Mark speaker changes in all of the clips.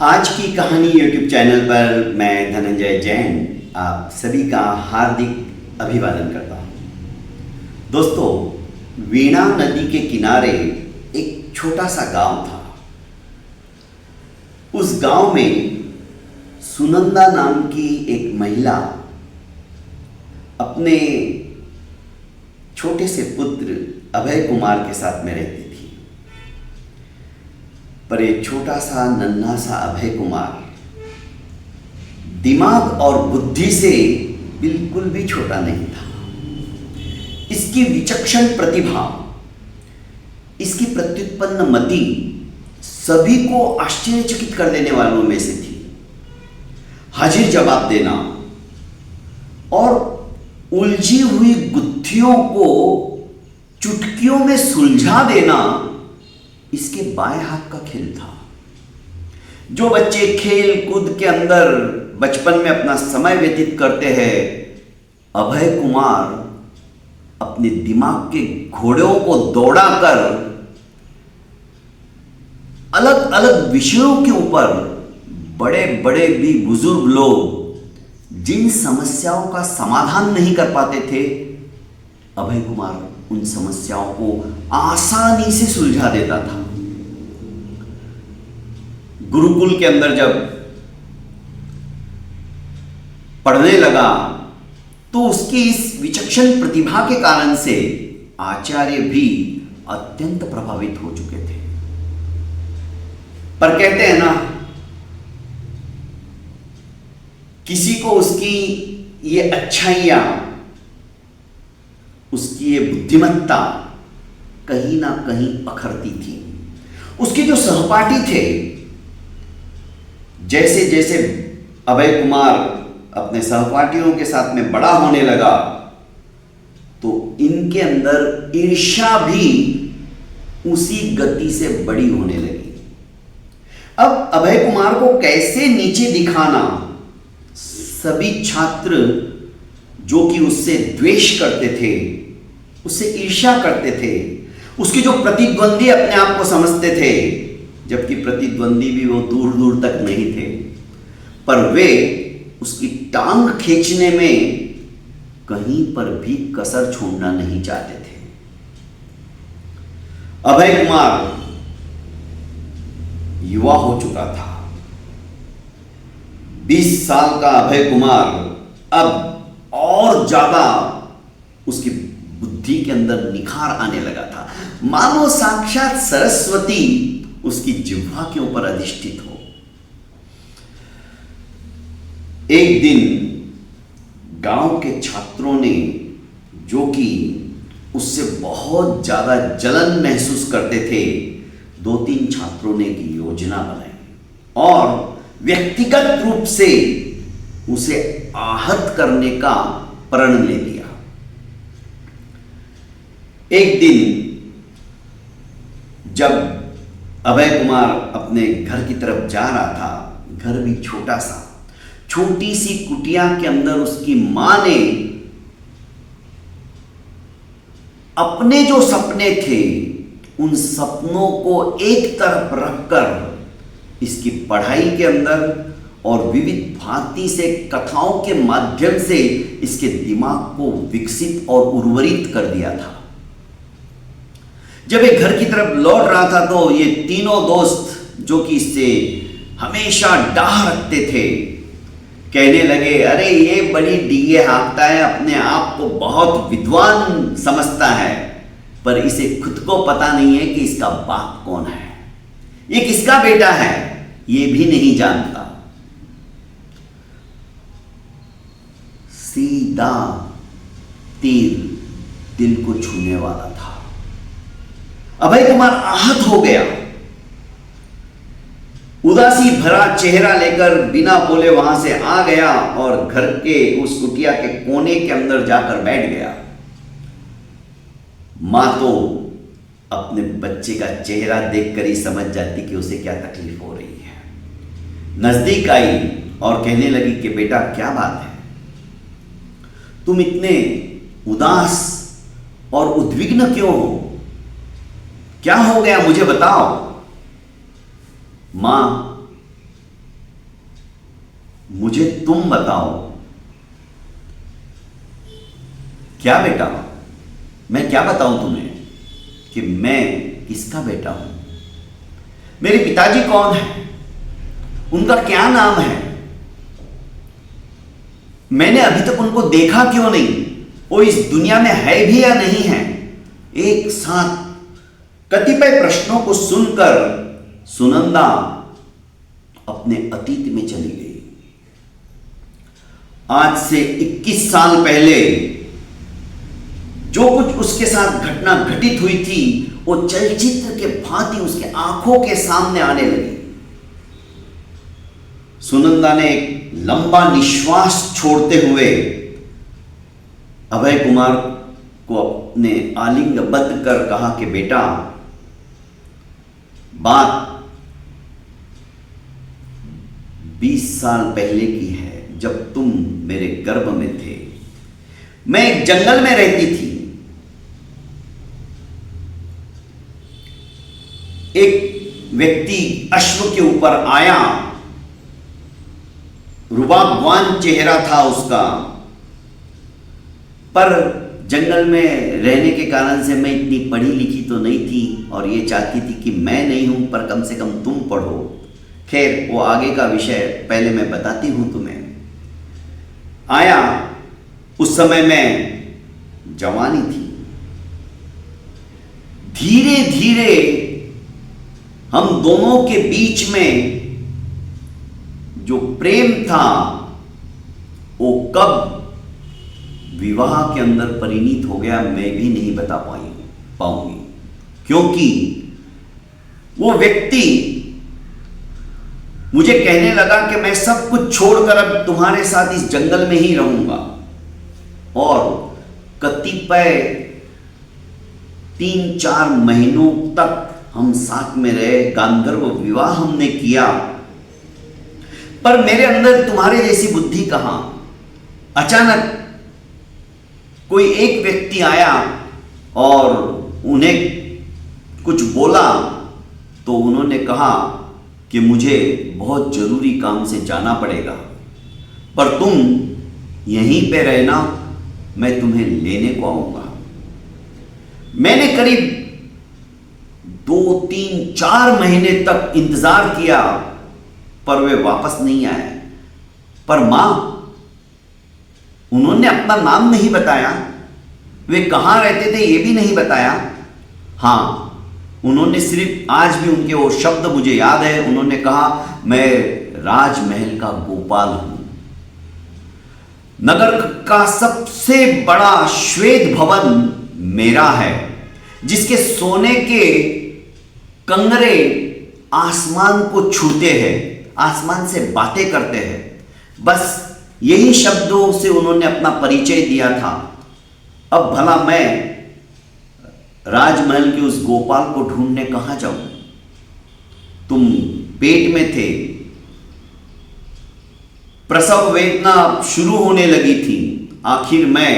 Speaker 1: आज की कहानी YouTube चैनल पर मैं धनंजय जैन आप सभी का हार्दिक अभिवादन करता हूँ। दोस्तों, वीणा नदी के किनारे एक छोटा सा गांव था। उस गांव में सुनंदा नाम की एक महिला अपने छोटे से पुत्र अभय कुमार के साथ में रहती थी। पर एक छोटा सा नन्हा सा अभय कुमार दिमाग और बुद्धि से बिल्कुल भी छोटा नहीं था। इसकी विचक्षण प्रतिभा, इसकी प्रत्युत्पन्न मति सभी को आश्चर्यचकित कर देने वालों में से थी। हाजिर जवाब देना और उलझी हुई गुत्थियों को चुटकियों में सुलझा देना इसके बाएं हाथ का खेल था। जो बच्चे खेल कूद के अंदर बचपन में अपना समय व्यतीत करते हैं, अभय कुमार अपने दिमाग के घोड़ों को दौड़ाकर अलग अलग विषयों के ऊपर बड़े बड़े भी बुजुर्ग लोग जिन समस्याओं का समाधान नहीं कर पाते थे, अभय कुमार उन समस्याओं को आसानी से सुलझा देता था। गुरुकुल के अंदर जब पढ़ने लगा तो उसकी इस विचक्षण प्रतिभा के कारण से आचार्य भी अत्यंत प्रभावित हो चुके थे। पर कहते हैं ना, किसी को उसकी ये अच्छाइयां, उसकी ये बुद्धिमत्ता कहीं ना कहीं अखरती थी। उसके जो सहपाठी थे, जैसे जैसे अभय कुमार अपने सहपाठियों के साथ में बड़ा होने लगा तो इनके अंदर ईर्ष्या भी उसी गति से बड़ी होने लगी। अब अभय कुमार को कैसे नीचे दिखाना, सभी छात्र जो कि उससे द्वेष करते थे, उससे ईर्ष्या करते थे, उसके जो प्रतिद्वंदी अपने आप को समझते थे, जबकि प्रतिद्वंदी भी वो दूर दूर तक नहीं थे, पर वे उसकी टांग खींचने में कहीं पर भी कसर छोड़ना नहीं चाहते थे। अभय कुमार युवा हो चुका था। 20 साल का अभय कुमार अब और ज्यादा उसकी बुद्धि के अंदर निखार आने लगा था, मानो साक्षात सरस्वती उसकी जिह्वा के ऊपर अधिष्ठित हो। एक दिन गांव के छात्रों ने, जो कि उससे बहुत ज्यादा जलन महसूस करते थे, 2-3 छात्रों ने एक योजना बनाई और व्यक्तिगत रूप से उसे आहत करने का प्रण ले लिया। एक दिन जब अभय कुमार अपने घर की तरफ जा रहा था, घर भी छोटा सा, छोटी सी कुटिया के अंदर उसकी मां ने अपने जो सपने थे उन सपनों को एक तरफ रखकर इसकी पढ़ाई के अंदर और विविध भांति से कथाओं के माध्यम से इसके दिमाग को विकसित और उर्वरित कर दिया था। जब एक घर की तरफ लौट रहा था तो ये तीनों दोस्त, जो कि इससे हमेशा डाह रखते थे, कहने लगे, अरे ये बड़ी डींगे हाँकता है, अपने आप को बहुत विद्वान समझता है, पर इसे खुद को पता नहीं है कि इसका बाप कौन है, ये किसका बेटा है, ये भी नहीं जानता। सीधा तीर दिल को छूने वाला था। अभय कुमार आहत हो गया। उदासी भरा चेहरा लेकर बिना बोले वहां से आ गया और घर के उस कुटिया के कोने के अंदर जाकर बैठ गया। मां तो अपने बच्चे का चेहरा देखकर ही समझ जाती कि उसे क्या तकलीफ हो रही है। नजदीक आई और कहने लगी कि बेटा, क्या बात है, तुम इतने उदास और उद्विग्न क्यों हो, क्या हो गया, मुझे बताओ। मां मुझे तुम बताओ। क्या बेटा? मैं क्या बताऊं तुम्हें कि मैं किसका बेटा हूं? मेरे पिताजी कौन है? उनका क्या नाम है? मैंने अभी तक उनको देखा क्यों नहीं? वो इस दुनिया में है भी या नहीं है? एक साथ कतिपय प्रश्नों को सुनकर सुनंदा अपने अतीत में चली गई। आज से 21 साल पहले जो कुछ उसके साथ घटना घटित हुई थी वो चलचित्र के भांति उसके आंखों के सामने आने लगी। सुनंदा ने एक लंबा निश्वास छोड़ते हुए अभय कुमार को अपने आलिंगबद्ध कर कहा कि बेटा, बात 20 साल पहले की है, जब तुम मेरे गर्भ में थे। मैं एक जंगल में रहती थी। एक व्यक्ति अश्व के ऊपर आया, रुबाबवान चेहरा था उसका, पर जंगल में रहने के कारण से मैं इतनी पढ़ी लिखी तो नहीं थी और ये चाहती थी कि मैं नहीं हूं पर कम से कम तुम पढ़ो। खैर, वो आगे का विषय पहले मैं बताती हूं तुम्हें। आया, उस समय मैं जवानी थी। धीरे धीरे हम दोनों के बीच में जो प्रेम था वो कब विवाह के अंदर परिणित हो गया मैं भी नहीं बता पाऊंगी, क्योंकि वो व्यक्ति मुझे कहने लगा कि मैं सब कुछ छोड़कर अब तुम्हारे साथ इस जंगल में ही रहूंगा। और कतिपय 3-4 महीनों तक हम साथ में रहे, गांधर्व विवाह हमने किया। पर मेरे अंदर तुम्हारे जैसी बुद्धि कहां। अचानक कोई एक व्यक्ति आया और उन्हें कुछ बोला तो उन्होंने कहा कि मुझे बहुत जरूरी काम से जाना पड़ेगा, पर तुम यहीं पे रहना, मैं तुम्हें लेने को आऊंगा। मैंने करीब 2-3-4 महीने तक इंतजार किया पर वे वापस नहीं आए। पर मां, उन्होंने अपना नाम नहीं बताया, वे कहां रहते थे ये भी नहीं बताया। हां, उन्होंने सिर्फ, आज भी उनके वो शब्द मुझे याद है, उन्होंने कहा मैं राजमहल का गोपाल हूं। नगर का सबसे बड़ा श्वेत भवन मेरा है, जिसके सोने के कंगरे आसमान को छूते हैं, आसमान से बातें करते हैं। बस यही शब्दों से उन्होंने अपना परिचय दिया था। अब भला मैं राजमहल के उस गोपाल को ढूंढने कहां जाऊं? तुम पेट में थे, प्रसव वेदना शुरू होने लगी थी। आखिर मैं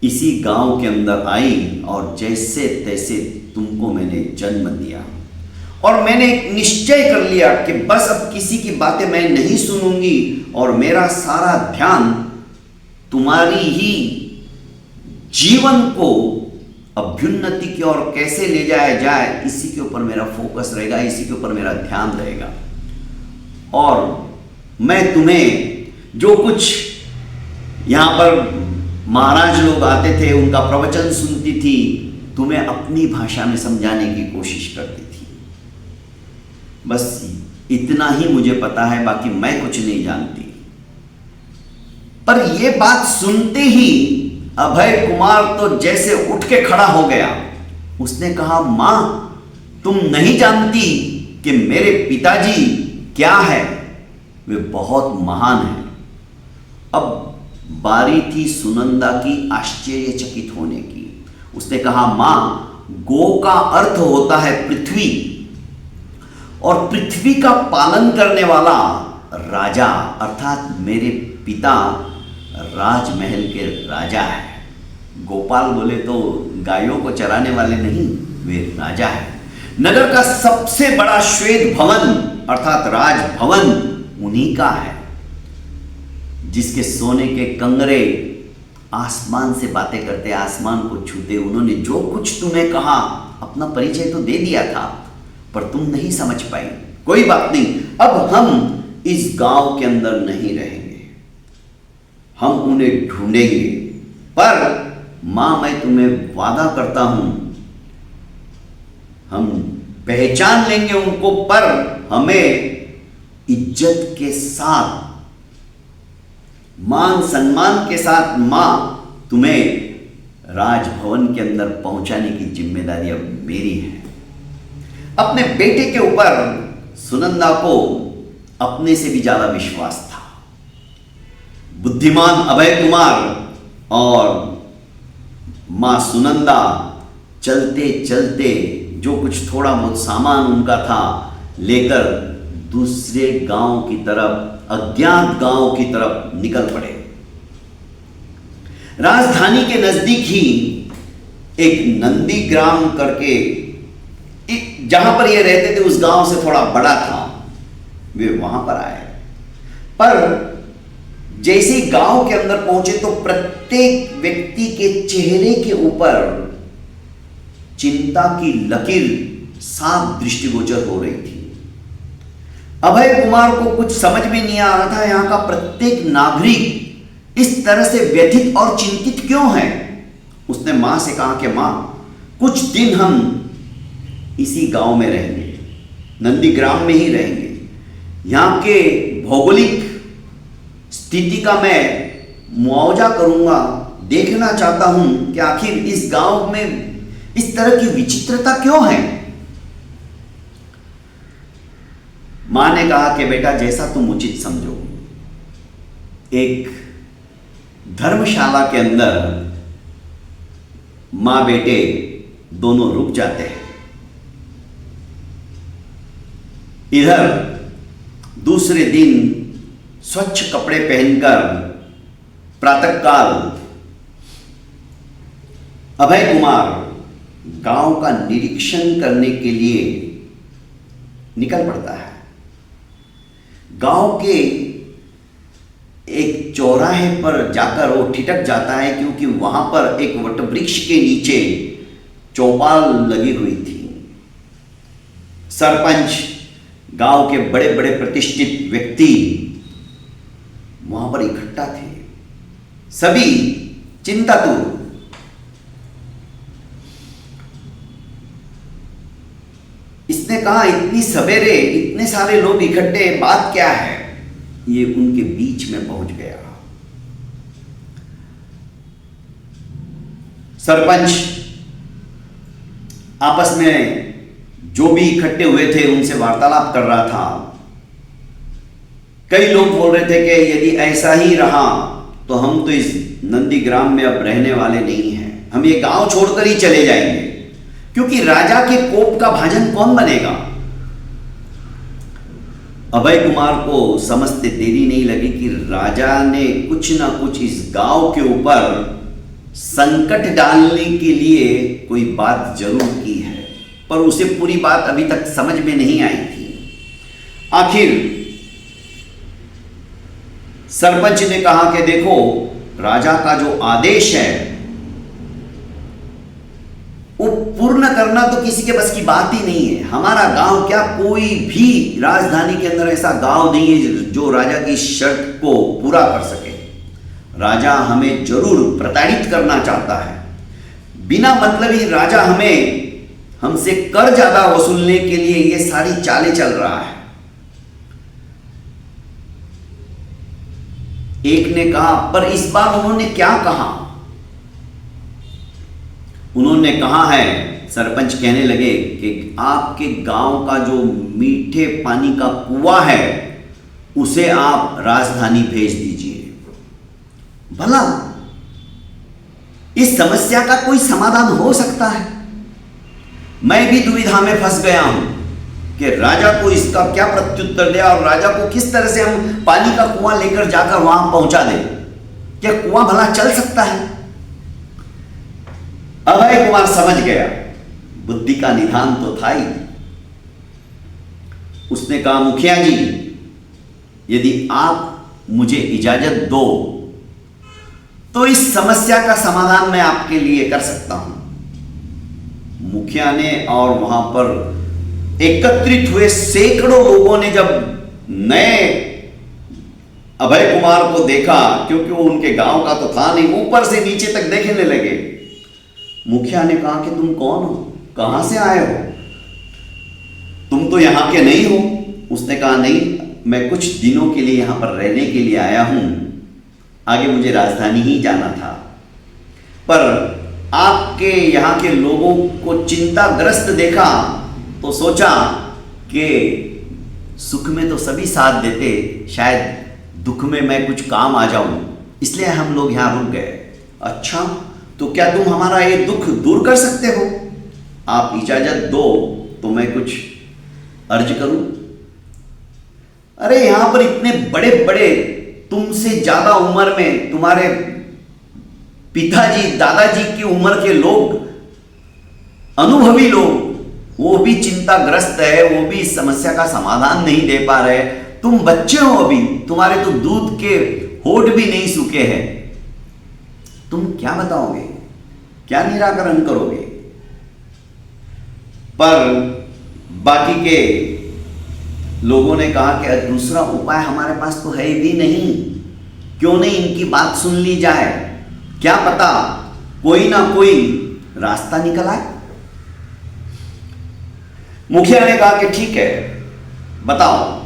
Speaker 1: इसी गांव के अंदर आई और जैसे तैसे तुमको मैंने जन्म दिया। और मैंने एक निश्चय कर लिया कि बस अब किसी की बातें मैं नहीं सुनूंगी और मेरा सारा ध्यान तुम्हारी ही जीवन को अभ्युन्नति की ओर कैसे ले जाया जाए, इसी के ऊपर मेरा फोकस रहेगा, इसी के ऊपर मेरा ध्यान रहेगा। और मैं तुम्हें जो कुछ यहां पर महाराज लोग आते थे उनका प्रवचन सुनती थी, तुम्हें अपनी भाषा में समझाने की कोशिश करती थी। बस इतना ही मुझे पता है, बाकी मैं कुछ नहीं जानती। पर यह बात सुनते ही अभय कुमार तो जैसे उठ के खड़ा हो गया। उसने कहा, मां, तुम नहीं जानती कि मेरे पिताजी क्या है, वे बहुत महान हैं। अब बारी थी सुनंदा की आश्चर्यचकित होने की। उसने कहा, मां, गो का अर्थ होता है पृथ्वी, और पृथ्वी का पालन करने वाला राजा, अर्थात मेरे पिता राजमहल के राजा है। गोपाल बोले तो गायों को चराने वाले नहीं, वे राजा है। नगर का सबसे बड़ा श्वेत भवन अर्थात राजभवन उन्हीं का है जिसके सोने के कंगरे आसमान से बातें करते, आसमान को छूते। उन्होंने जो कुछ तुम्हें कहा, अपना परिचय तो दे दिया था, पर तुम नहीं समझ पाई। कोई बात नहीं, अब हम इस गांव के अंदर नहीं रहेंगे, हम उन्हें ढूंढेंगे। पर मां, मैं तुम्हें वादा करता हूं, हम पहचान लेंगे उनको, पर हमें इज्जत के साथ, मान सम्मान के साथ मां तुम्हें राजभवन के अंदर पहुंचाने की जिम्मेदारी अब मेरी है। अपने बेटे के ऊपर सुनंदा को अपने से भी ज्यादा विश्वास था। बुद्धिमान अभय कुमार और मां सुनंदा चलते चलते जो कुछ थोड़ा बहुत सामान उनका था लेकर दूसरे गांव की तरफ, अज्ञात गांव की तरफ निकल पड़े। राजधानी के नजदीक ही एक नंदीग्राम करके, जहां पर ये रहते थे उस गांव से थोड़ा बड़ा था, वे वहां पर आए। पर जैसे ही गांव के अंदर पहुंचे तो प्रत्येक व्यक्ति के चेहरे के ऊपर चिंता की लकीर साफ दृष्टिगोचर हो रही थी। अभय कुमार को कुछ समझ में नहीं आ रहा था, यहां का प्रत्येक नागरिक इस तरह से व्यथित और चिंतित क्यों है। उसने मां से कहा कि मां, कुछ दिन हम इसी गांव में रहेंगे, नंदीग्राम में ही रहेंगे। यहां के भौगोलिक स्थिति का मैं मुआवजा करूंगा, देखना चाहता हूं कि आखिर इस गांव में इस तरह की विचित्रता क्यों है। मां ने कहा कि बेटा, जैसा तुम उचित समझो। एक धर्मशाला के अंदर मां बेटे दोनों रुक जाते हैं। इधर दूसरे दिन स्वच्छ कपड़े पहनकर प्रातःकाल अभय कुमार गांव का निरीक्षण करने के लिए निकल पड़ता है। गांव के एक चौराहे पर जाकर वो ठिठक जाता है, क्योंकि वहां पर एक वटवृक्ष के नीचे चौपाल लगी हुई थी। सरपंच, गांव के बड़े बड़े प्रतिष्ठित व्यक्ति वहां पर इकट्ठा थे, सभी चिंतातुर। इसने कहा, इतनी सवेरे इतने सारे लोग इकट्ठे, बात क्या है। ये उनके बीच में पहुंच गया। सरपंच आपस में जो भी इकट्ठे हुए थे उनसे वार्तालाप कर रहा था। कई लोग बोल रहे थे कि यदि ऐसा ही रहा तो हम तो इस नंदीग्राम में अब रहने वाले नहीं हैं, हम ये गांव छोड़कर ही चले जाएंगे, क्योंकि राजा के कोप का भाजन कौन बनेगा। अभय कुमार को समझते देरी नहीं लगी कि राजा ने कुछ ना कुछ इस गांव के ऊपर संकट डालने के लिए कोई बात जरूर की है, पर उसे पूरी बात अभी तक समझ में नहीं आई थी। आखिर सरपंच ने कहा कि देखो, राजा का जो आदेश है वो पूर्ण करना तो किसी के बस की बात ही नहीं है। हमारा गांव क्या, कोई भी राजधानी के अंदर ऐसा गांव नहीं है जो राजा की शर्त को पूरा कर सके। राजा हमें जरूर प्रताड़ित करना चाहता है। बिना मतलब ही राजा हमसे कर ज्यादा वसूलने के लिए ये सारी चालें चल रहा है। एक ने कहा, पर इस बार उन्होंने क्या कहा। उन्होंने कहा है, सरपंच कहने लगे कि आपके गांव का जो मीठे पानी का कुआं है उसे आप राजधानी भेज दीजिए। भला इस समस्या का कोई समाधान हो सकता है। मैं भी दुविधा में फंस गया हूं कि राजा को इसका क्या प्रत्युत्तर दे और राजा को किस तरह से हम पानी का कुआं लेकर जाकर वहां पहुंचा दें। क्या कुआं भला चल सकता है। अभय कुमार समझ गया, बुद्धि का निधान तो था ही। उसने कहा, मुखिया जी, यदि आप मुझे इजाजत दो तो इस समस्या का समाधान मैं आपके लिए कर सकता हूं। मुखिया ने और वहां पर एकत्रित हुए सैकड़ों लोगों ने जब नए अभय कुमार को देखा, क्योंकि वो उनके गांव का तो था नहीं, ऊपर से नीचे तक देखने लगे। मुखिया ने कहा कि तुम कौन हो, कहां से आए हो, तुम तो यहां के नहीं हो। उसने कहा नहीं, मैं कुछ दिनों के लिए यहां पर रहने के लिए आया हूं, आगे मुझे राजधानी ही जाना था, पर आपके यहाँ के लोगों को चिंताग्रस्त देखा तो सोचा कि सुख में तो सभी साथ देते, शायद दुख में मैं कुछ काम आ जाऊं, इसलिए हम लोग यहाँ रुक गए। अच्छा, तो क्या तुम हमारा ये दुख दूर कर सकते हो? आप इजाजत दो तो मैं कुछ अर्ज करूं। अरे यहां पर इतने बड़े बड़े, तुमसे ज्यादा उम्र में तुम्हारे पिताजी दादाजी की उम्र के लोग, अनुभवी लोग, वो भी चिंताग्रस्त है, वो भी इस समस्या का समाधान नहीं दे पा रहे। तुम बच्चे हो अभी, तुम्हारे तो दूध के होठ भी नहीं सूखे हैं, तुम क्या बताओगे, क्या निराकरण करोगे? पर बाकी के लोगों ने कहा कि दूसरा उपाय हमारे पास तो है भी नहीं, क्यों नहीं इनकी बात सुन ली जाए, क्या पता कोई ना कोई रास्ता निकल आए। मुखिया ने कहा कि ठीक है, बताओ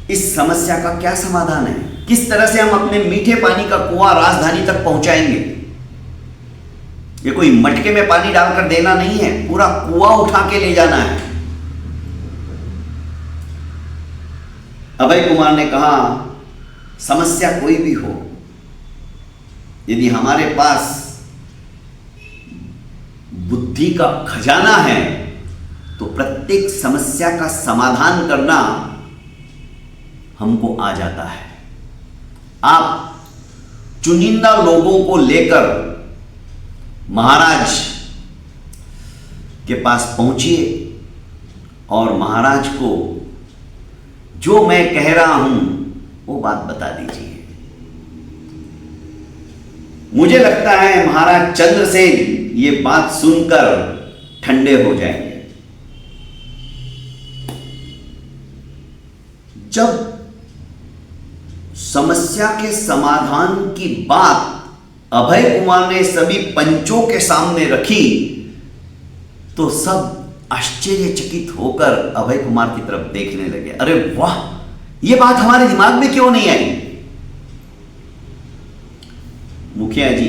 Speaker 1: इस समस्या का क्या समाधान है, किस तरह से हम अपने मीठे पानी का कुआं राजधानी तक पहुंचाएंगे। ये कोई मटके में पानी डालकर देना नहीं है, पूरा कुआं उठा के ले जाना है। अभय कुमार ने कहा समस्या कोई भी हो, यदि हमारे पास बुद्धि का खजाना है तो प्रत्येक समस्या का समाधान करना हमको आ जाता है। आप चुनिंदा लोगों को लेकर महाराज के पास पहुंचिए और महाराज को जो मैं कह रहा हूं वो बात बता दीजिए। मुझे लगता है महाराज चंद्रसेन ये बात सुनकर ठंडे हो जाएंगे। जब समस्या के समाधान की बात अभय कुमार ने सभी पंचों के सामने रखी तो सब आश्चर्यचकित होकर अभय कुमार की तरफ देखने लगे। अरे वाह, ये बात हमारे दिमाग में क्यों नहीं आई? मुखिया जी,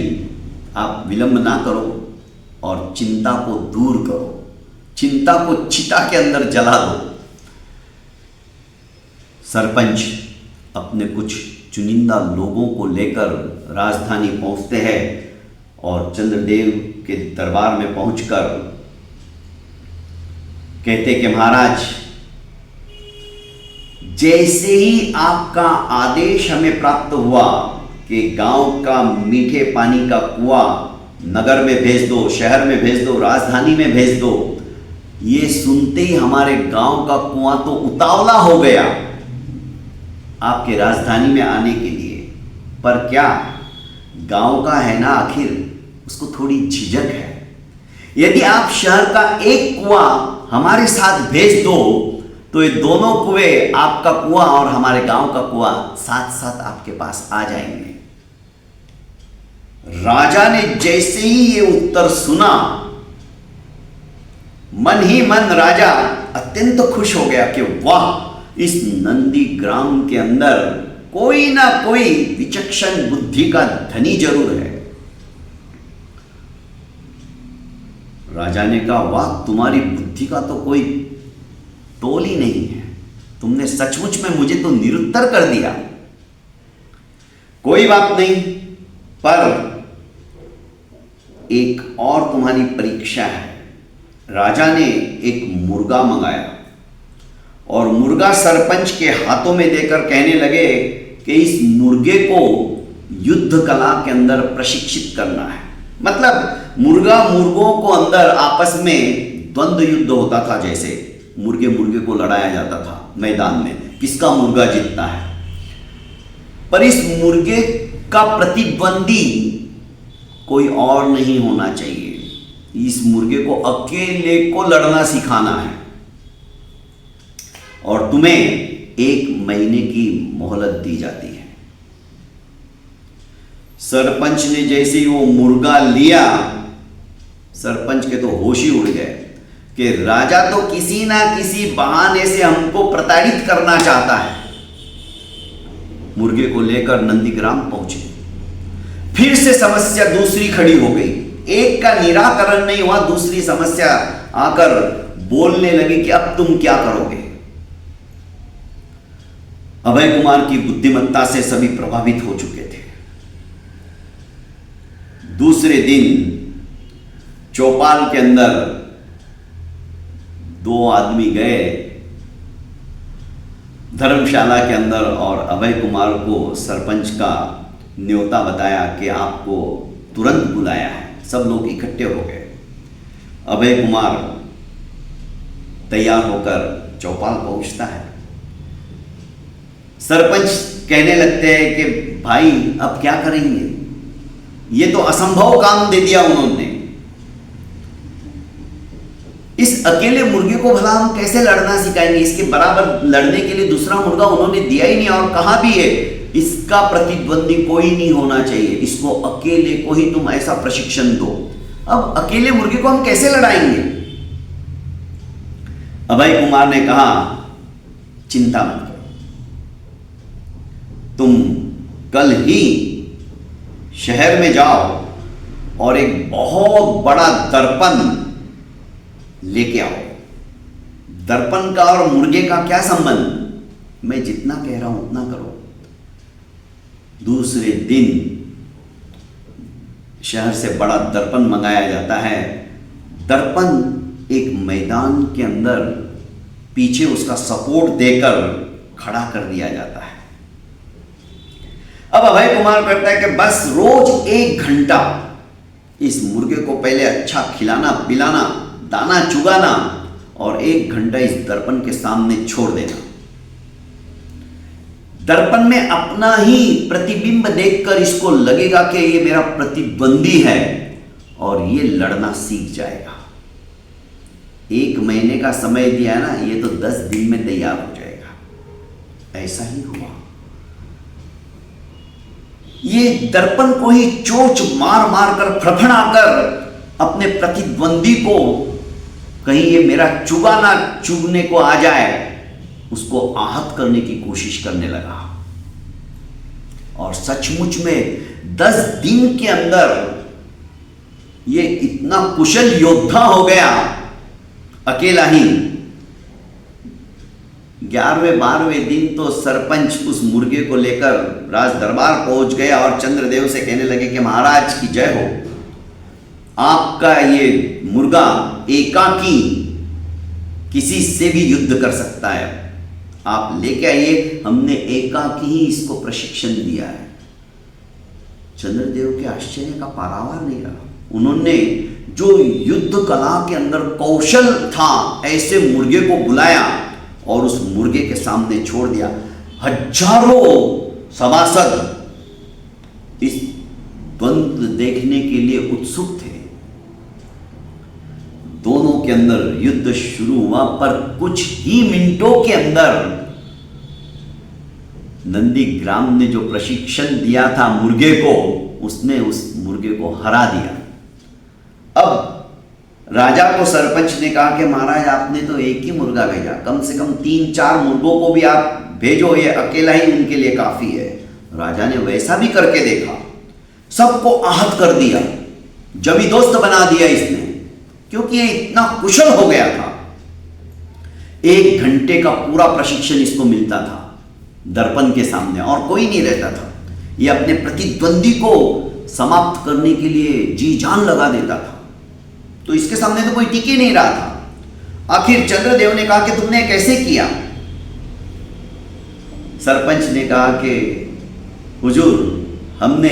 Speaker 1: आप विलंब ना करो और चिंता को दूर करो, चिंता को चिता के अंदर जला दो। सरपंच अपने कुछ चुनिंदा लोगों को लेकर राजधानी पहुंचते हैं और चंद्रदेव के दरबार में पहुंचकर कहते कि महाराज, जैसे ही आपका आदेश हमें प्राप्त हुआ कि गांव का मीठे पानी का कुआं नगर में भेज दो, शहर में भेज दो, राजधानी में भेज दो, ये सुनते ही हमारे गांव का कुआं तो उतावला हो गया आपके राजधानी में आने के लिए। पर क्या गांव का है ना, आखिर उसको थोड़ी झिझक है। यदि आप शहर का एक कुआं हमारे साथ भेज दो तो ये दोनों कुएं, आपका कुआं और हमारे गांव का कुआं, साथ साथ आपके पास आ जाएंगे। राजा ने जैसे ही ये उत्तर सुना, मन ही मन राजा अत्यंत खुश हो गया कि वाह, इस नंदी ग्राम के अंदर कोई ना कोई विचक्षण बुद्धि का धनी जरूर है। राजा ने कहा वाह, तुम्हारी बुद्धि का तो कोई तोल ही नहीं है, तुमने सचमुच में मुझे तो निरुत्तर कर दिया। कोई बात नहीं, पर एक और तुम्हारी परीक्षा है। राजा ने एक मुर्गा मंगाया और मुर्गा सरपंच के हाथों में देकर कहने लगे कि इस मुर्गे को युद्ध कला के अंदर प्रशिक्षित करना है। मतलब मुर्गों को अंदर आपस में द्वंद्व युद्ध होता था, जैसे मुर्गे को लड़ाया जाता था मैदान में, किसका मुर्गा जीतता है। पर इस मुर्गे का प्रतिद्वंदी कोई और नहीं होना चाहिए। इस मुर्गे को अकेले को लड़ना सिखाना है और तुम्हें 1 महीने की मोहलत दी जाती है। सरपंच ने जैसे ही वो मुर्गा लिया, सरपंच के तो होश ही उड़ गए कि राजा तो किसी ना किसी बहाने से हमको प्रताड़ित करना चाहता है। मुर्गे को लेकर नंदीग्राम पहुंचे। फिर से समस्या दूसरी खड़ी हो गई। एक का निराकरण नहीं हुआ, दूसरी समस्या आकर बोलने लगी कि अब तुम क्या करोगे। अभय कुमार की बुद्धिमत्ता से सभी प्रभावित हो चुके थे। दूसरे दिन चौपाल के अंदर 2 आदमी गए धर्मशाला के अंदर और अभय कुमार को सरपंच का न्योता बताया कि आपको तुरंत बुलाया है। सब लोग इकट्ठे हो गए। अभय कुमार तैयार होकर चौपाल पहुंचता है। सरपंच कहने लगते हैं कि भाई अब क्या करेंगे, ये तो असंभव काम दे दिया उन्होंने। इस अकेले मुर्गे को भला हम कैसे लड़ना सिखाएंगे। इसके बराबर लड़ने के लिए दूसरा मुर्गा उन्होंने दिया ही नहीं और कहा भी है इसका प्रतिद्वंदी कोई नहीं होना चाहिए, इसको अकेले को ही तुम ऐसा प्रशिक्षण दो। अब अकेले मुर्गे को हम कैसे लड़ाएंगे। अभय कुमार ने कहा चिंता मत करो, तुम कल ही शहर में जाओ और एक बहुत बड़ा दर्पण लेके आओ। दर्पण का और मुर्गे का क्या संबंध, मैं जितना कह रहा हूं उतना करो। दूसरे दिन शहर से बड़ा दर्पण मंगाया जाता है। दर्पण एक मैदान के अंदर पीछे उसका सपोर्ट देकर खड़ा कर दिया जाता है। अब अभय कुमार कहता है कि बस रोज 1 घंटा इस मुर्गे को पहले अच्छा खिलाना पिलाना, दाना चुगाना और 1 घंटा इस दर्पण के सामने छोड़ देना। दर्पण में अपना ही प्रतिबिंब देखकर इसको लगेगा कि ये मेरा प्रतिद्वंदी है और ये लड़ना सीख जाएगा। 1 महीने का समय दिया है ना, ये तो 10 दिन में तैयार हो जाएगा। ऐसा ही हुआ। ये दर्पण को ही चोंच मार मार कर फड़फड़ाकर अपने प्रतिद्वंदी को कहीं ये मेरा चुगाना चुगने को आ जाए उसको आहत करने की कोशिश करने लगा। और सचमुच में 10 दिन के अंदर ये इतना कुशल योद्धा हो गया अकेला ही। 11वें 12वें दिन तो सरपंच उस मुर्गे को लेकर राज दरबार पहुंच गया और चंद्रदेव से कहने लगे कि महाराज की जय हो, आपका ये मुर्गा एकाकी किसी से भी युद्ध कर सकता है, आप लेके आइए, हमने एकाकी ही इसको प्रशिक्षण दिया है। चंद्रदेव के आश्चर्य का पारावार नहीं रहा। उन्होंने जो युद्ध कला के अंदर कौशल था ऐसे मुर्गे को बुलाया और उस मुर्गे के सामने छोड़ दिया। हजारों सभासद इस द्वंद्व देखने के लिए उत्सुक थे। दोनों के अंदर युद्ध शुरू हुआ, पर कुछ ही मिनटों के अंदर नंदीग्राम ने जो प्रशिक्षण दिया था मुर्गे को, उसने उस मुर्गे को हरा दिया। अब राजा को सरपंच ने कहा कि महाराज आपने तो एक ही मुर्गा भेजा, कम से कम 3-4 मुर्गों को भी आप भेजो, ये अकेला ही उनके लिए काफी है। राजा ने वैसा भी करके देखा, सबको आहत कर दिया, जबी दोस्त बना दिया इसने, क्योंकि ये इतना कुशल हो गया था। 1 घंटे का पूरा प्रशिक्षण इसको मिलता था दर्पण के सामने और कोई नहीं रहता था। ये अपने प्रतिद्वंदी को समाप्त करने के लिए जी जान लगा देता था, तो इसके सामने तो कोई टिक ही नहीं रहा था। आखिर चंद्रदेव ने कहा कि तुमने कैसे किया। सरपंच ने कहा कि हुजूर, हमने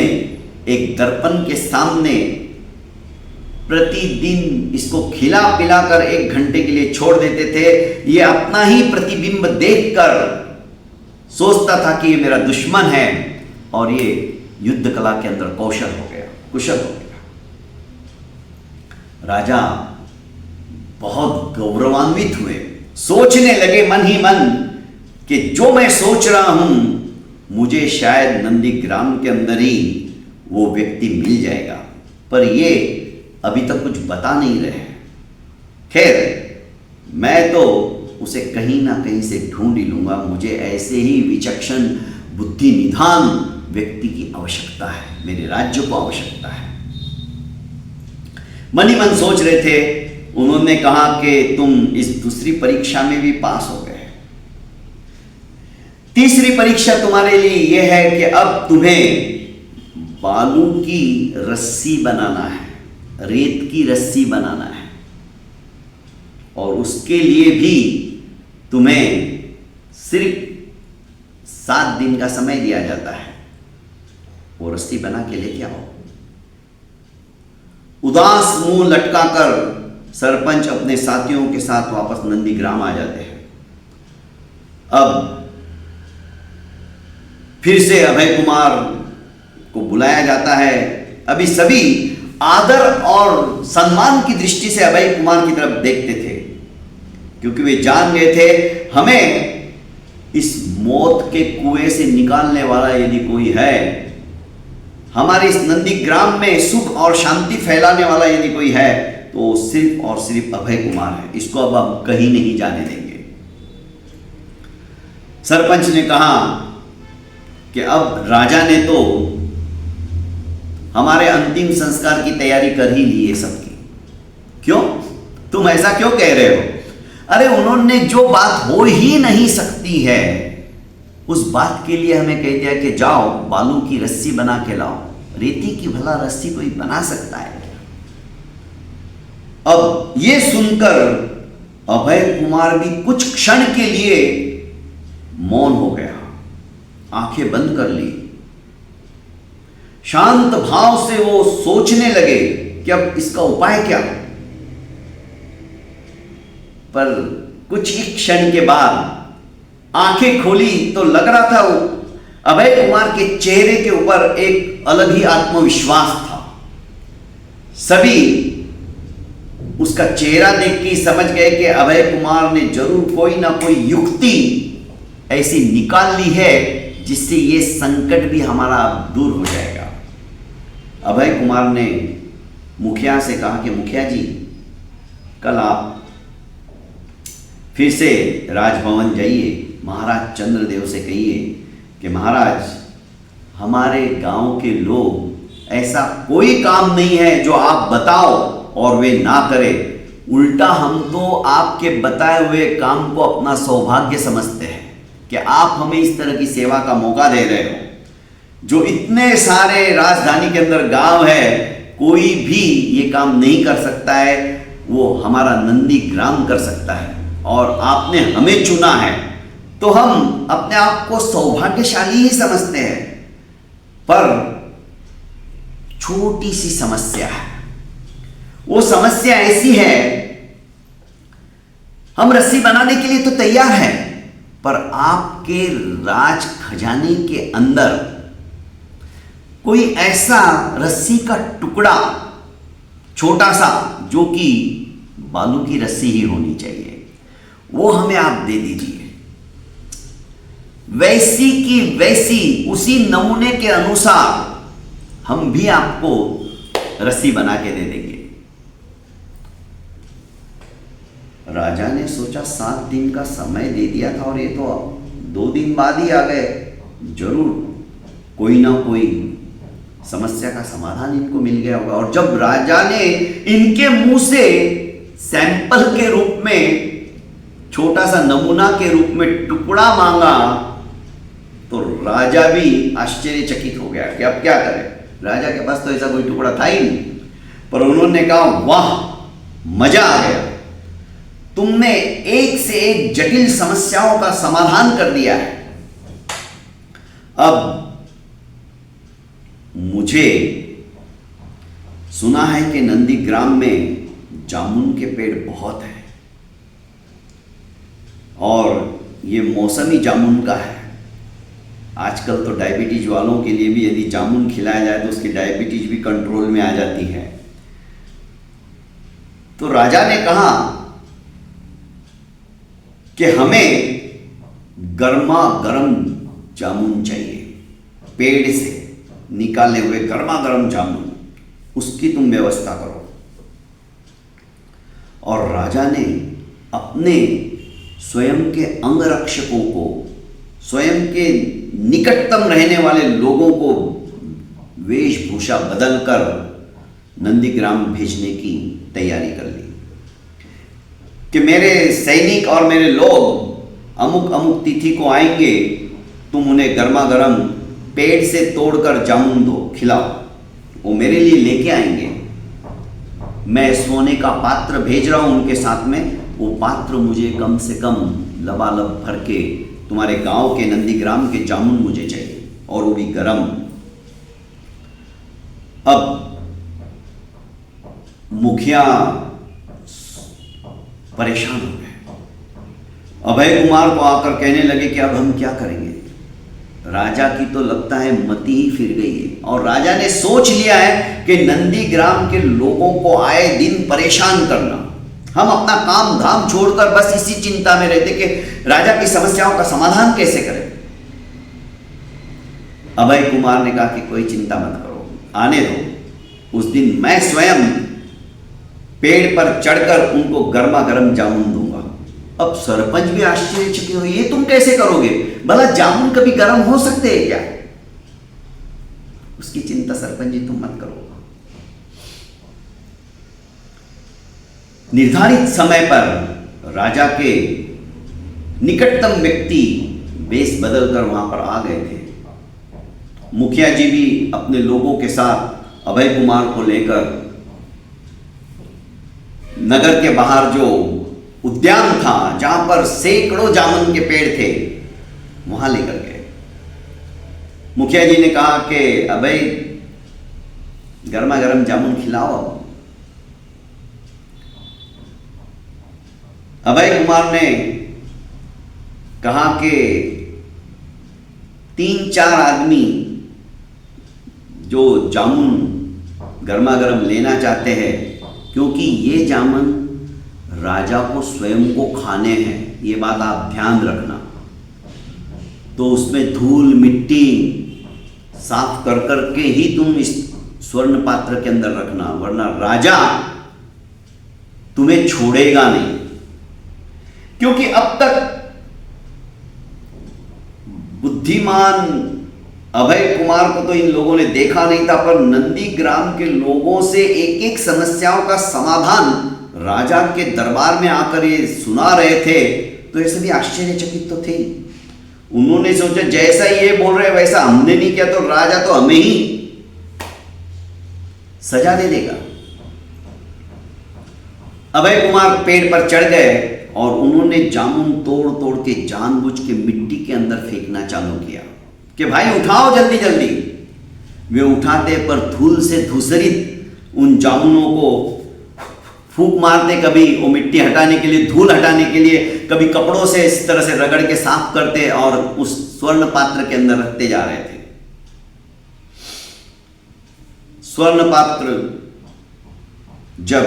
Speaker 1: एक दर्पण के सामने प्रतिदिन इसको खिला पिलाकर 1 घंटे के लिए छोड़ देते थे। ये अपना ही प्रतिबिंब देखकर सोचता था कि ये मेरा दुश्मन है और ये युद्ध कला के अंदर कुशल हो गया। राजा बहुत गौरवान्वित हुए, सोचने लगे मन ही मन कि जो मैं सोच रहा हूं मुझे शायद नंदीग्राम के अंदर ही वो व्यक्ति मिल जाएगा, पर ये अभी तक कुछ बता नहीं रहे। खैर, मैं तो उसे कहीं ना कहीं से ढूंढ ही लूंगा। मुझे ऐसे ही विचक्षण बुद्धि निधान व्यक्ति की आवश्यकता है, मेरे राज्य को आवश्यकता है। मन ही मन सोच रहे थे। उन्होंने कहा कि तुम इस दूसरी परीक्षा में भी पास हो गए, तीसरी परीक्षा तुम्हारे लिए यह है कि अब तुम्हें बालू की रस्सी बनाना है, रेत की रस्सी बनाना है, और उसके लिए भी तुम्हें सिर्फ 7 दिन का समय दिया जाता है। वो रस्सी बना के लेके आओ। उदास मुंह लटकाकर सरपंच अपने साथियों के साथ वापस नंदीग्राम आ जाते हैं। अब फिर से अभय कुमार को बुलाया जाता है। अभी सभी आदर और सम्मान की दृष्टि से अभय कुमार की तरफ देखते थे, क्योंकि वे जान गए थे हमें इस मौत के कुएं से निकालने वाला यदि कोई है, हमारे इस नंदीग्राम में सुख और शांति फैलाने वाला यदि कोई है, तो सिर्फ और सिर्फ अभय कुमार है। इसको अब हम कहीं नहीं जाने देंगे। सरपंच ने कहा कि अब राजा ने तो हमारे अंतिम संस्कार की तैयारी कर ही ली है सबकी। क्यों? तुम ऐसा क्यों कह रहे हो? अरे उन्होंने जो बात हो ही नहीं सकती है, उस बात के लिए हमें कह दिया कि जाओ बालू की रस्सी बना के लाओ। रेती की भला रस्सी कोई बना सकता है? अब ये सुनकर अभय कुमार भी कुछ क्षण के लिए मौन हो गया, आंखें बंद कर ली। शांत भाव से वो सोचने लगे कि अब इसका उपाय क्या। पर कुछ ही क्षण के बाद आंखें खोली तो लग रहा था वो अभय कुमार के चेहरे के ऊपर एक अलग ही आत्मविश्वास था। सभी उसका चेहरा देख के समझ गए कि अभय कुमार ने जरूर कोई ना कोई युक्ति ऐसी निकाल ली है जिससे ये संकट भी हमारा दूर हो जाएगा। अभय कुमार ने मुखिया से कहा कि मुखिया जी, कल आप फिर से राजभवन जाइए, महाराज चंद्रदेव से कहिए कि महाराज, हमारे गांव के लोग ऐसा कोई काम नहीं है जो आप बताओ और वे ना करें। उल्टा हम तो आपके बताए हुए काम को अपना सौभाग्य समझते हैं कि आप हमें इस तरह की सेवा का मौका दे रहे हो। जो इतने सारे राजधानी के अंदर गांव है, कोई भी ये काम नहीं कर सकता है, वो हमारा नंदीग्राम कर सकता है, और आपने हमें चुना है तो हम अपने आप को सौभाग्यशाली ही समझते हैं। पर छोटी सी समस्या है। वो समस्या ऐसी है, हम रस्सी बनाने के लिए तो तैयार हैं, पर आपके राज खजाने के अंदर कोई ऐसा रस्सी का टुकड़ा छोटा सा, जो कि बालू की रस्सी ही होनी चाहिए, वो हमें आप दे दीजिए। वैसी की वैसी, उसी नमूने के अनुसार हम भी आपको रस्सी बना के दे देंगे। राजा ने सोचा 7 दिन का समय दे दिया था और ये तो 2 दिन बाद ही आ गए, जरूर कोई ना कोई समस्या का समाधान इनको मिल गया होगा। और जब राजा ने इनके मुंह से सैंपल के रूप में, छोटा सा नमूना के रूप में टुकड़ा मांगा, तो राजा भी आश्चर्यचकित हो गया कि अब क्या करें। राजा के पास तो ऐसा कोई टुकड़ा था ही नहीं, पर उन्होंने कहा, वाह, मजा आ गया, तुमने एक से एक जटिल समस्याओं का समाधान कर दिया है। अब मुझे सुना है कि नंदीग्राम में जामुन के पेड़ बहुत हैं और ये मौसमी जामुन का है। आजकल तो डायबिटीज वालों के लिए भी यदि जामुन खिलाया जाए तो उसकी डायबिटीज भी कंट्रोल में आ जाती है। तो राजा ने कहा कि हमें गर्मा गर्म जामुन चाहिए, पेड़ से निकाले हुए गर्मा गर्म जामुन, उसकी तुम व्यवस्था करो। और राजा ने अपने स्वयं के अंगरक्षकों को, स्वयं के निकटतम रहने वाले लोगों को वेशभूषा बदलकर नंदीग्राम भेजने की तैयारी कर ली कि मेरे सैनिक और मेरे लोग अमुक अमुक तिथि को आएंगे, तुम उन्हें गर्मा गर्म पेड़ से तोड़कर जामुन दो, खिलाओ। वो मेरे लिए लेके आएंगे। मैं सोने का पात्र भेज रहा हूं उनके साथ में, वो पात्र मुझे कम से कम लबालब भर के तुम्हारे गांव के नंदीग्राम के जामुन मुझे चाहिए, और वो भी गरम। अब मुखिया परेशान हो गए। अभय कुमार को आकर कहने लगे कि अब हम क्या करेंगे। राजा की तो लगता है मति ही फिर गई है, और राजा ने सोच लिया है कि नंदीग्राम के लोगों को आए दिन परेशान करना। हम अपना काम धाम छोड़कर बस इसी चिंता में रहते कि राजा की समस्याओं का समाधान कैसे करें। अभय कुमार ने कहा कि कोई चिंता मत करो, आने दो। उस दिन मैं स्वयं पेड़ पर चढ़कर उनको गर्मा गर्म जामुन दूंगा। अब सरपंच भी आश्चर्यचकित हुए, ये तुम कैसे करोगे? भला जामुन कभी गर्म हो सकते हैं क्या? उसकी चिंता सरपंच जी तुम मत करो। निर्धारित समय पर राजा के निकटतम व्यक्ति वेश बदलकर वहां पर आ गए थे। मुखिया जी भी अपने लोगों के साथ अभय कुमार को लेकर नगर के बाहर जो उद्यान था, जहां पर सैकड़ों जामुन के पेड़ थे, वहां लेकर गए। मुखिया जी ने कहा कि अभय गर्मा गर्म जामुन खिलाओ। अभय कुमार ने कहा कि 3-4 आदमी जो जामुन गर्मा गर्म लेना चाहते हैं, क्योंकि ये जामुन राजा को स्वयं को खाने हैं, ये बात आप ध्यान रखना। तो उसमें धूल मिट्टी साफ कर करके ही तुम इस स्वर्ण पात्र के अंदर रखना, वरना राजा तुम्हें छोड़ेगा नहीं। क्योंकि अब तक बुद्धिमान अभय कुमार को तो इन लोगों ने देखा नहीं था, पर नंदीग्राम के लोगों से एक एक समस्याओं का समाधान राजा के दरबार में आकर ये सुना रहे थे, तो ये सभी आश्चर्यचकित तो थे। उन्होंने सोचा जैसा ये बोल रहे वैसा हमने नहीं किया तो राजा तो हमें ही सजा दे देगा। अभय कुमार पेड़ पर चढ़ गए और उन्होंने जामुन तोड़ तोड़ के जानबूझ के मिट्टी के अंदर फेंकना चालू किया कि भाई उठाओ जल्दी जल्दी। वे उठाते पर धूल से धूसरित उन जामुनों को फूंक मारते, कभी वो मिट्टी हटाने के लिए, धूल हटाने के लिए, कभी कपड़ों से इस तरह से रगड़ के साफ करते और उस स्वर्ण पात्र के अंदर रखते जा रहे थे। स्वर्ण पात्र जब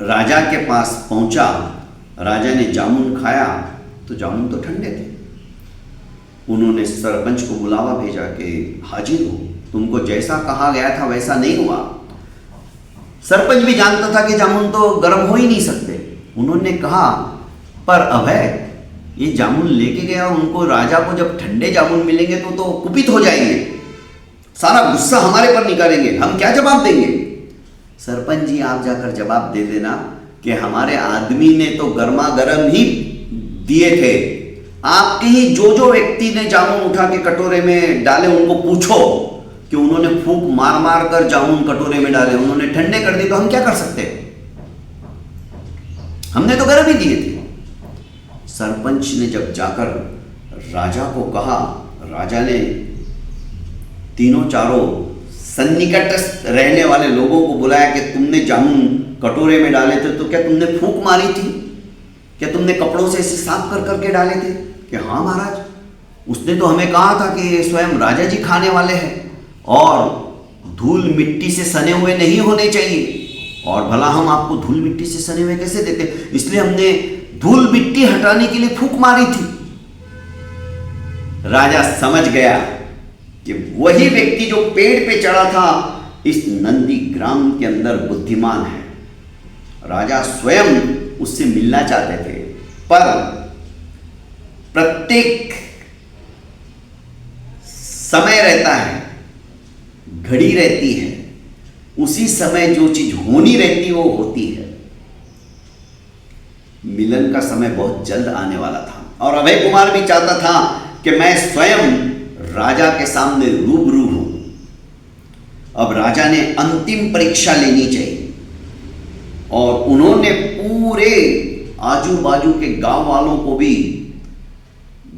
Speaker 1: राजा के पास पहुंचा, राजा ने जामुन खाया तो जामुन तो ठंडे थे। उन्होंने सरपंच को बुलावा भेजा कि हाजिर हो, तुमको जैसा कहा गया था वैसा नहीं हुआ। सरपंच भी जानता था कि जामुन तो गर्म हो ही नहीं सकते। उन्होंने कहा पर अभय ये जामुन लेके गया, उनको राजा को जब ठंडे जामुन मिलेंगे तो कुपित हो जाएंगे, सारा गुस्सा हमारे पर निकालेंगे, हम क्या जवाब देंगे? सरपंच जी आप जाकर जवाब दे देना कि हमारे आदमी ने तो गर्मा गर्म ही दिए थे, आपके ही जो व्यक्ति ने जामुन उठा के कटोरे में डाले उनको पूछो कि उन्होंने फूंक मार मार कर जामुन कटोरे में डाले, उन्होंने ठंडे कर दिए तो हम क्या कर सकते हैं? हमने तो गर्म ही दिए थे। सरपंच ने जब जाकर राजा को कहा, राजा ने तीनों चारों सन्निकट रहने वाले लोगों को बुलाया कि तुमने जामुन कटोरे में डाले थे तो क्या तुमने फूंक मारी थी? क्या तुमने कपड़ों से इसे साफ कर करके डाले थे? कि हाँ महाराज, उसने तो हमें कहा था कि स्वयं राजा जी खाने वाले हैं और धूल मिट्टी से सने हुए नहीं होने चाहिए, और भला हम आपको धूल मिट्टी से सने हुए कैसे देते, इसलिए हमने धूल मिट्टी हटाने के लिए फूंक मारी थी। राजा समझ गया कि वही व्यक्ति जो पेड़ पे चढ़ा था इस नंदी ग्राम के अंदर बुद्धिमान है। राजा स्वयं उससे मिलना चाहते थे, पर प्रत्येक समय रहता है, घड़ी रहती है, उसी समय जो चीज होनी रहती है वो होती है। मिलन का समय बहुत जल्द आने वाला था और अभय कुमार भी चाहता था कि मैं स्वयं राजा के सामने रूबरू हूं। अब राजा ने अंतिम परीक्षा लेनी चाहिए और उन्होंने पूरे आजू बाजू के गांव वालों को भी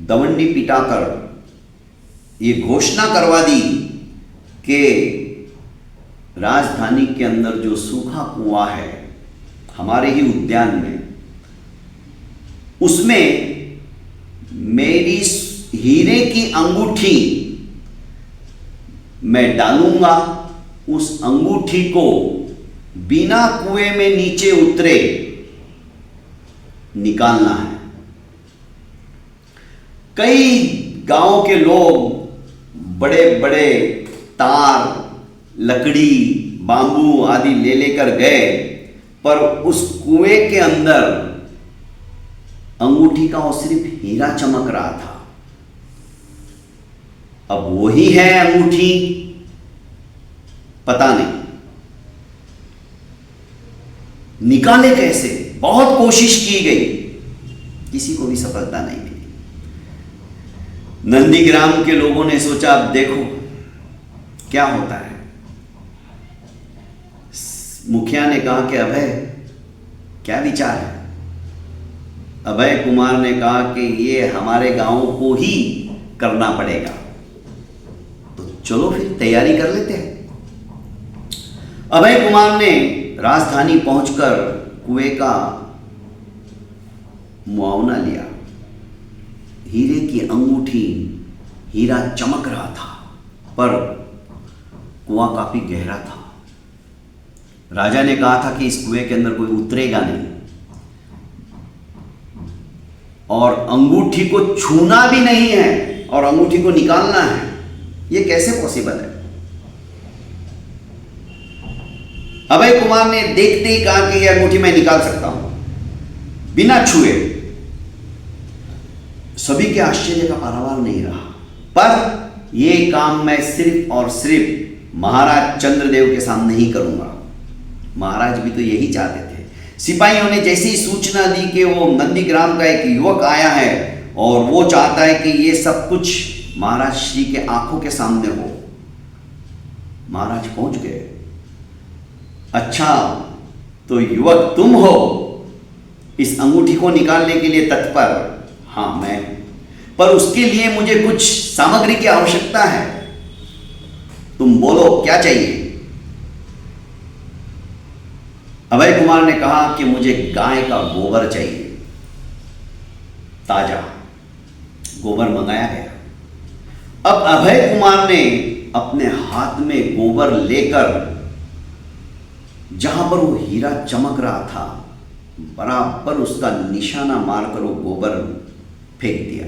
Speaker 1: दवंडी पिटाकर ये घोषणा करवा दी कि राजधानी के अंदर जो सूखा कुआं है हमारे ही उद्यान में, उसमें मेरी हीरे की अंगूठी मैं डालूंगा। उस अंगूठी को बिना कुएं में नीचे उतरे निकालना है। कई गांव के लोग बड़े बड़े तार, लकड़ी, बांबू आदि ले लेकर गए, पर उस कुएं के अंदर अंगूठी का वो सिर्फ हीरा चमक रहा था। अब वही है अंगूठी, पता नहीं निकाले कैसे। बहुत कोशिश की गई, किसी को भी सफलता नहीं मिली। नंदीग्राम के लोगों ने सोचा अब देखो क्या होता है। मुखिया ने कहा कि अभय क्या विचार है। अभय कुमार ने कहा कि ये हमारे गांव को ही करना पड़ेगा, तो चलो फिर तैयारी कर लेते हैं। अभय कुमार ने राजधानी पहुंचकर कुएं का मुआवना लिया। हीरे की अंगूठी, हीरा चमक रहा था, पर कुआं काफी गहरा था। राजा ने कहा था कि इस कुएं के अंदर कोई उतरेगा नहीं और अंगूठी को छूना भी नहीं है और अंगूठी को निकालना है। यह कैसे पॉसिबल है? अभय कुमार ने देखते ही कहा कि यह अंगूठी मैं निकाल सकता हूं बिना छुए। सभी के आश्चर्य का पारावार नहीं रहा, पर यह काम मैं सिर्फ और सिर्फ महाराज चंद्रदेव के सामने ही करूंगा। महाराज भी तो यही चाहते थे। सिपाहियों ने जैसी सूचना दी कि वो नंदीग्राम का एक युवक आया है और वो चाहता है कि ये सब कुछ महाराज श्री के आंखों के सामने हो, महाराज पहुंच गए। अच्छा, तो युवक तुम हो इस अंगूठी को निकालने के लिए तत्पर? हाँ मैं, पर उसके लिए मुझे कुछ सामग्री की आवश्यकता है। तुम बोलो क्या चाहिए? अभय कुमार ने कहा कि मुझे गाय का गोबर चाहिए, ताजा। गोबर मंगाया गया। अब अभय कुमार ने अपने हाथ में गोबर लेकर जहां पर वो हीरा चमक रहा था बराबर उसका निशाना मारकर वो गोबर फेंक दिया।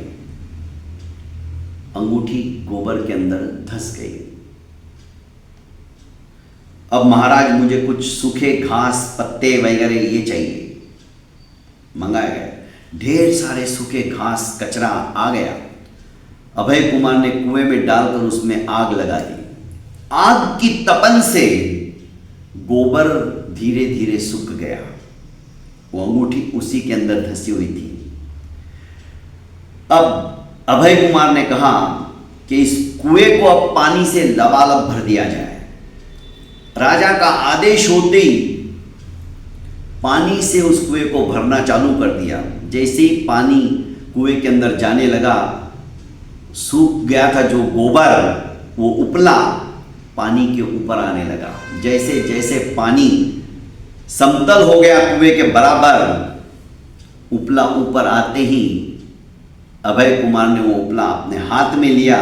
Speaker 1: अंगूठी गोबर के अंदर धंस गई। अब महाराज मुझे कुछ सूखे घास, पत्ते वगैरह ये चाहिए। मंगाया गया। ढेर सारे सूखे घास, कचरा आ गया। अभय कुमार ने कुएं में डालकर उसमें आग लगा दी। आग की तपन से गोबर धीरे धीरे सूख गया। वो अंगूठी उसी के अंदर धंसी हुई थी। अब अभय कुमार ने कहा कि इस कुएं को अब पानी से लबालब भर दिया जाए। राजा का आदेश होते ही पानी से उस कुएं को भरना चालू कर दिया। जैसे ही पानी कुएं के अंदर जाने लगा, सूख गया था जो गोबर वो उपला पानी के ऊपर आने लगा। जैसे जैसे पानी समतल हो गया कुएं के बराबर, उपला ऊपर आते ही अभय कुमार ने वो उपला अपने हाथ में लिया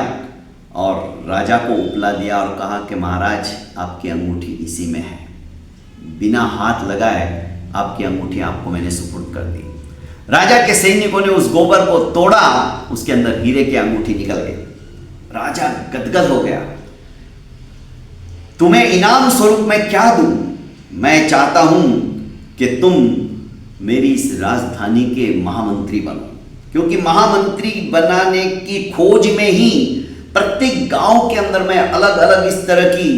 Speaker 1: और राजा को उपला दिया और कहा कि महाराज आपकी अंगूठी इसी में है। बिना हाथ लगाए आपकी अंगूठी आपको मैंने सुपुर्द कर दी। राजा के सैनिकों ने उस गोबर को तोड़ा, उसके अंदर हीरे की अंगूठी निकल गई। राजा गदगद हो गया। तुम्हें इनाम स्वरूप मैं क्या दूं? मैं चाहता हूं कि तुम मेरी इस राजधानी के महामंत्री बनो, क्योंकि महामंत्री बनाने की खोज में ही प्रत्येक गांव के अंदर मैं अलग अलग इस तरह की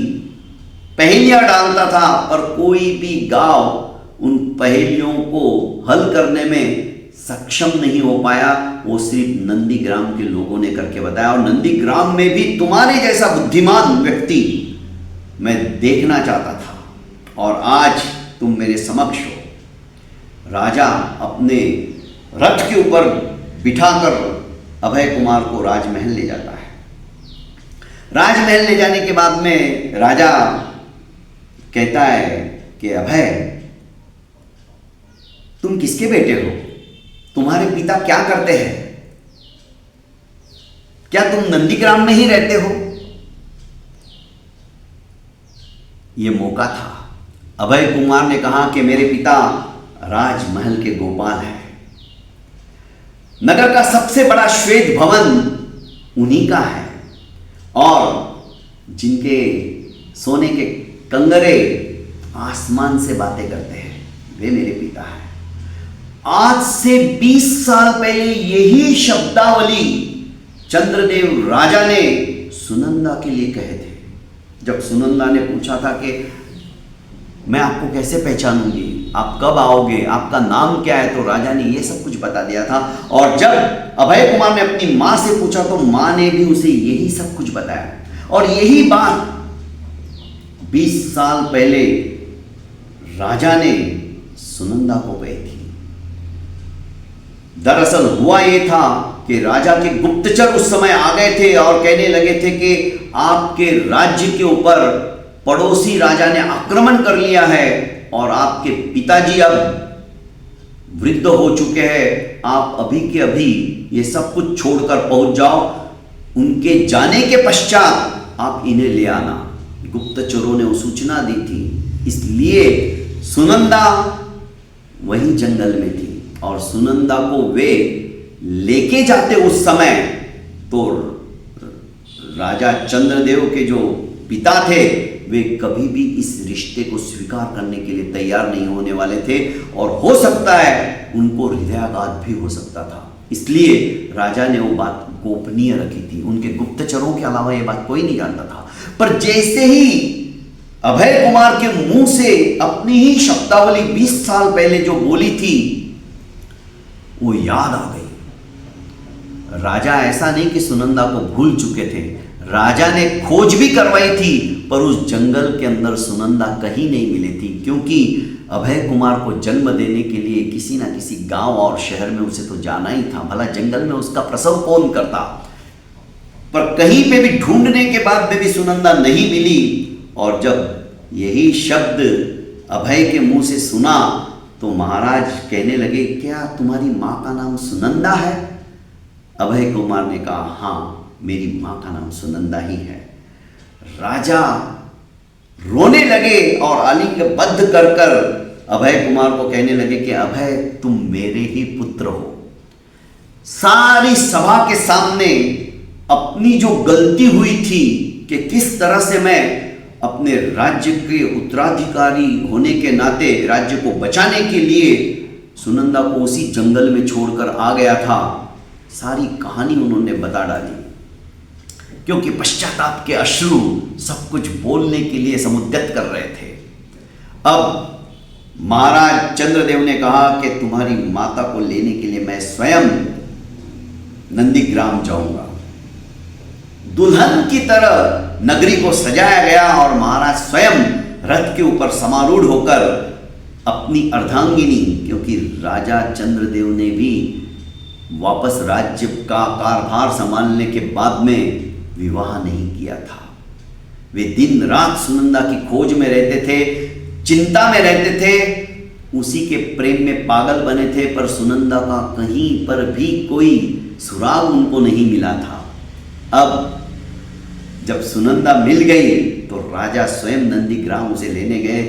Speaker 1: पहेलियां डालता था, पर कोई भी गांव उन पहेलियों को हल करने में सक्षम नहीं हो पाया। वो सिर्फ नंदीग्राम के लोगों ने करके बताया, और नंदीग्राम में भी तुम्हारे जैसा बुद्धिमान व्यक्ति मैं देखना चाहता था, और आज तुम मेरे समक्ष हो। राजा अपने रथ के ऊपर बिठाकर अभय कुमार को राजमहल ले जाता है। राजमहल ले जाने के बाद में राजा कहता है कि अभय, तुम किसके बेटे हो? तुम्हारे पिता क्या करते हैं? क्या तुम नंदीग्राम में ही रहते हो? यह मौका था। अभय कुमार ने कहा कि मेरे पिता राजमहल के गोपाल हैं। नगर का सबसे बड़ा श्वेत भवन उन्हीं का है, और जिनके सोने के कंगरे आसमान से बातें करते हैं, वे मेरे पिता हैं। आज से 20 साल पहले यही शब्दावली चंद्रदेव राजा ने सुनंदा के लिए कहे थे। जब सुनंदा ने पूछा था कि मैं आपको कैसे पहचानूंगी, आप कब आओगे, आपका नाम क्या है, तो राजा ने ये सब कुछ बता दिया था। और जब अभय कुमार ने अपनी मां से पूछा तो मां ने भी उसे यही सब कुछ बताया, और यही बात 20 साल पहले राजा ने सुनंदा को कही थी। दरअसल हुआ यह था कि राजा के गुप्तचर उस समय आ गए थे और कहने लगे थे कि आपके राज्य के ऊपर पड़ोसी राजा ने आक्रमण कर लिया है, और आपके पिताजी अब वृद्ध हो चुके हैं। आप अभी के अभी ये सब कुछ छोड़कर पहुंच जाओ। उनके जाने के पश्चात आप इन्हें ले आना। गुप्तचरों ने वो सूचना दी थी, इसलिए सुनंदा वही जंगल में थी, और सुनंदा को वे लेके जाते उस समय तो राजा चंद्रदेव के जो पिता थे वे कभी भी इस रिश्ते को स्वीकार करने के लिए तैयार नहीं होने वाले थे, और हो सकता है उनको हृदयाघात भी हो सकता था। इसलिए राजा ने वो बात गोपनीय रखी थी। उनके गुप्तचरों के अलावा ये बात कोई नहीं जानता था। पर जैसे ही अभय कुमार के मुंह से अपनी ही शब्दावली 20 साल पहले जो बोली थी वो याद आ गई। राजा ऐसा नहीं कि सुनंदा को भूल चुके थे, राजा ने खोज भी करवाई थी, पर उस जंगल के अंदर सुनंदा कहीं नहीं मिली थी, क्योंकि अभय कुमार को जन्म देने के लिए किसी ना किसी गांव और शहर में उसे तो जाना ही था। भला जंगल में उसका प्रसव कौन करता? पर कहीं पे भी ढूंढने के बाद में भी सुनंदा नहीं मिली, और जब यही शब्द अभय के मुंह से सुना तो महाराज कहने लगे, क्या तुम्हारी मां का नाम सुनंदा है? अभय कुमार ने कहा, हाँ, मेरी मां का नाम सुनंदा ही है। राजा रोने लगे और आलिंगबद्ध कर कर अभय कुमार को कहने लगे कि अभय, तुम मेरे ही पुत्र हो। सारी सभा के सामने अपनी जो गलती हुई थी कि किस तरह से मैं अपने राज्य के उत्तराधिकारी होने के नाते राज्य को बचाने के लिए सुनंदा को उसी जंगल में छोड़कर आ गया था, सारी कहानी उन्होंने बता डाली, क्योंकि पश्चाताप के अश्रु सब कुछ बोलने के लिए समुद्यत कर रहे थे। अब महाराज चंद्रदेव ने कहा कि तुम्हारी माता को लेने के लिए मैं स्वयं नंदीग्राम जाऊंगा। दुल्हन की तरह नगरी को सजाया गया और महाराज स्वयं रथ के ऊपर समारूढ़ होकर अपनी अर्धांगिनी, क्योंकि राजा चंद्रदेव ने भी वापस राज्य का कारभार संभालने के बाद में विवाह नहीं किया था। वे दिन रात सुनंदा की खोज में रहते थे, चिंता में रहते थे, उसी के प्रेम में पागल बने थे, पर सुनंदा का कहीं पर भी कोई सुराग उनको नहीं मिला था। अब जब सुनंदा मिल गई तो राजा स्वयं नंदीग्राम उसे लेने गए।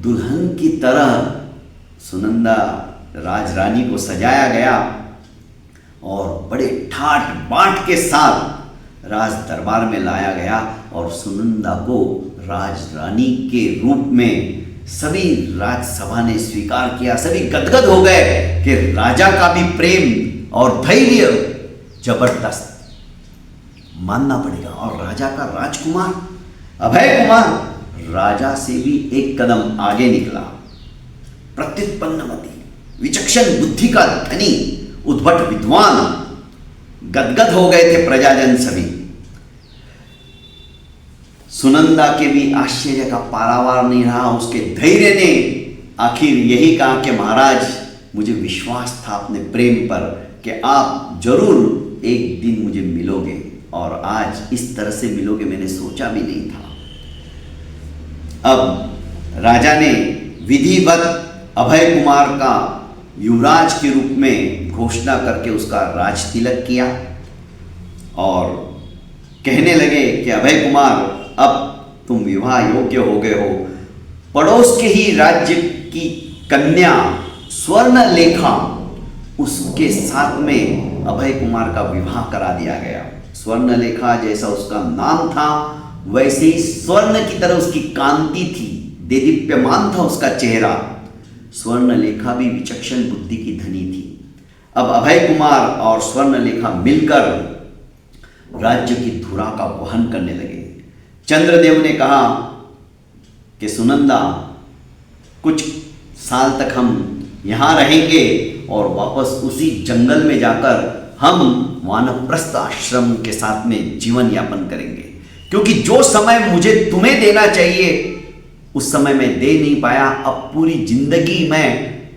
Speaker 1: दुल्हन की तरह सुनंदा राजरानी को सजाया गया और बड़े ठाट बाट के साथ राज दरबार में लाया गया और सुनंदा को राजरानी के रूप में सभी राजसभा ने स्वीकार किया। सभी गदगद हो गए कि राजा का भी प्रेम और धैर्य जबरदस्त, मानना पड़ेगा। और राजा का राजकुमार अभय कुमार राजा से भी एक कदम आगे निकला। प्रत्युत्पन्नमति, विचक्षण बुद्धि का धनी, उद्भट विद्वान, गदगद हो गए थे प्रजाजन सभी। सुनंदा के भी आश्चर्य का पारावार नहीं रहा। उसके धैर्य ने आखिर यही कहा कि महाराज, मुझे विश्वास था अपने प्रेम पर कि आप जरूर एक दिन मुझे मिलोगे, और आज इस तरह से मिलोगे मैंने सोचा भी नहीं था। अब राजा ने विधिवत अभय कुमार का युवराज के रूप में घोषणा करके उसका राज तिलक किया और कहने लगे कि अभय कुमार, अब तुम विवाह योग्य हो गए हो। पड़ोस के ही राज्य की कन्या स्वर्णलेखा, उसके साथ में अभय कुमार का विवाह करा दिया गया। स्वर्णलेखा जैसा उसका नाम था वैसे ही स्वर्ण की तरह उसकी कांति थी, देदीप्यमान था उसका चेहरा। स्वर्णलेखा भी विचक्षण बुद्धि की धनी थी। अब अभय कुमार और स्वर्णलेखा मिलकर राज्य की धुरा का वहन करने लगे। चंद्रदेव ने कहा कि सुनंदा, कुछ साल तक हम यहाँ रहेंगे और वापस उसी जंगल में जाकर हम वानप्रस्थ आश्रम के साथ में जीवन यापन करेंगे, क्योंकि जो समय मुझे तुम्हें देना चाहिए उस समय मैं दे नहीं पाया। अब पूरी जिंदगी मैं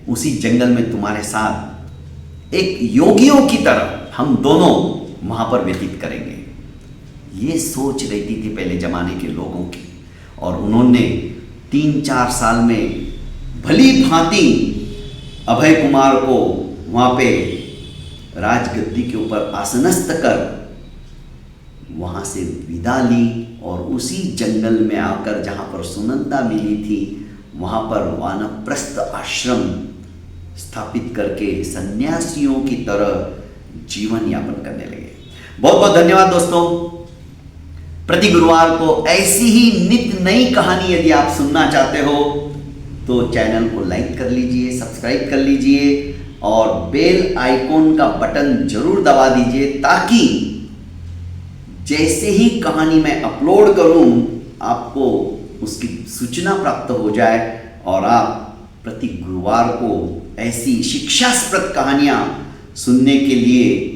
Speaker 1: उसी जंगल में तुम्हारे साथ एक योगियों की तरह हम दोनों वहां पर व्यतीत करेंगे। ये सोच रहती थी पहले जमाने के लोगों की, और उन्होंने 3-4 साल में भली भांति अभय कुमार को वहां पे राजगद्दी के ऊपर आसनस्थ कर वहां से विदा ली और उसी जंगल में आकर जहां पर सुनंदा मिली थी वहां पर वानप्रस्थ आश्रम स्थापित करके सन्यासियों की तरह जीवन यापन करने लगे। बहुत बहुत धन्यवाद दोस्तों। प्रति गुरुवार को ऐसी ही नित्य नई कहानी यदि आप सुनना चाहते हो तो चैनल को लाइक कर लीजिए, सब्सक्राइब कर लीजिए और बेल आइकॉन का बटन जरूर दबा दीजिए, ताकि जैसे ही कहानी मैं अपलोड करूं आपको उसकी सूचना प्राप्त हो जाए और आप प्रति गुरुवार को ऐसी शिक्षास्पद कहानियां सुनने के लिए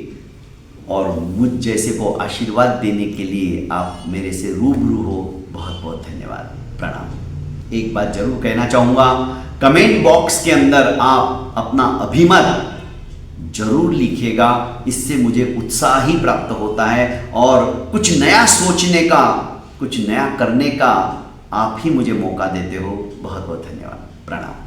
Speaker 1: और मुझ जैसे को आशीर्वाद देने के लिए आप मेरे से रूबरू हो। बहुत बहुत धन्यवाद, प्रणाम। एक बात जरूर कहना चाहूँगा, कमेंट बॉक्स के अंदर आप अपना अभिमत जरूर लिखिएगा, इससे मुझे उत्साह ही प्राप्त होता है और कुछ नया सोचने का, कुछ नया करने का आप ही मुझे मौका देते हो। बहुत बहुत धन्यवाद, प्रणाम।